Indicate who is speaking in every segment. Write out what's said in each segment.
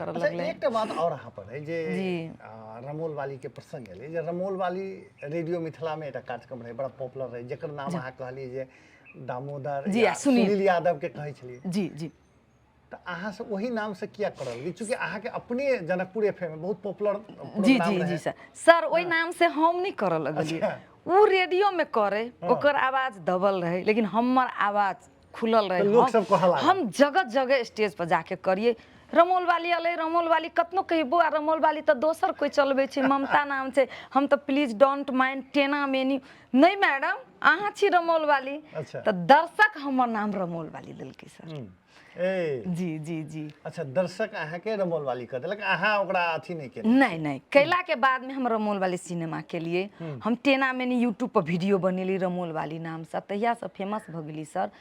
Speaker 1: कर
Speaker 2: अच्छा
Speaker 1: लगले।
Speaker 2: एक बात और यहाँ पर है जे रमोल वाली के प्रसंग है जे रमोल वाली रेडियो मिथिला में एक कार्यक्रम रहे बड़ा पॉपुलर रहे जेकर नाम अहाँ कहलिए जे दामोदर
Speaker 1: जी,
Speaker 2: या
Speaker 1: सुनील।
Speaker 2: सुनील यादव के कहै छलिए
Speaker 1: जी जी
Speaker 2: तो अहाँ से वही नाम से किया करल गई चूंकि अहाँ के अपने जनकपुर एफएम में बहुत पॉपुलर
Speaker 1: जी
Speaker 2: प्रोग्राम
Speaker 1: जी
Speaker 2: रहे
Speaker 1: जी सर वही नाम से हम नहीं कर लगलिए।
Speaker 2: अच्छा।
Speaker 1: वो रेडियो में करे ओकर आवाज दबल रहे लेकिन हमर आवाज खुलल रहे।
Speaker 2: तो लोग सब कहला लागल।
Speaker 1: हम जगह जगह स्टेज पर जाके करिए रमोल वाली अले रमोल वाली कतनो कहबो आ रमोल वाली तो दोसर कोई चलबे छै ममता नाम छै हम तो प्लीज डोंट माइंड टेना मेनी नहीं मैडम अहाँ छी रमोल वाली।
Speaker 2: अच्छा।
Speaker 1: तो दर्शक हमर नाम रमोल वाली देलकै सर।
Speaker 2: ए
Speaker 1: जी जी जी
Speaker 2: अच्छा दर्शक अहाँ के रमोल वाली कह देलक अहाँ ओकरा अथी नहीं केलिए
Speaker 1: नहीं नहीं कैला के बाद में हम रमोल वाली सिनेमा के लिए हम टेना में यूट्यूब पर वीडियो बनेली रमोल वाली नाम से तहिया से फेमस भ गेली सर।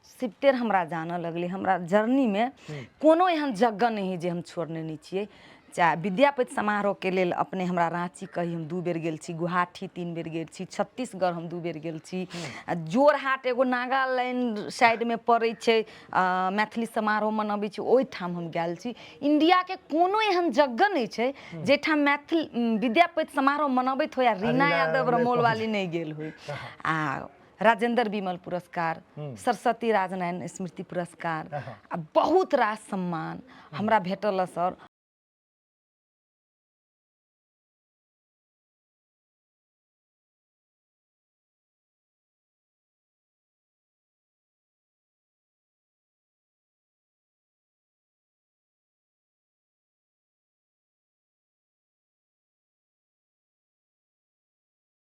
Speaker 1: सिप्टेर हमरा जानऽ लगली हमरा जर्नी में कोनो एहन जगह नहीं जे हम छोड़ने नहीं छिए। चाहे विद्यापति समारोह के लेल अपने हमरा रांची कही हम 2 बेर गेल छी गुवाहाटी 3 बेर गेल छी छत्तीसगढ़ हम 2 बेर गेल छी जोरहाट एगो नागालैंड साइड में पड़ै छै मैथिली समारोह मनबै छै ओहि ठाम हम गेल छी। इंडिया के कोनो एहन जगह नहीं छै जेठाम मैथिल विद्यापति समारोह मनबैत हो या रीना यादव रमोल वाली नहीं गेल हो। आ राजेंद्र विमल पुरस्कार सरस्वती राजनारायण स्मृति पुरस्कार आ बहुत रास सम्मान हमरा भेटल सर।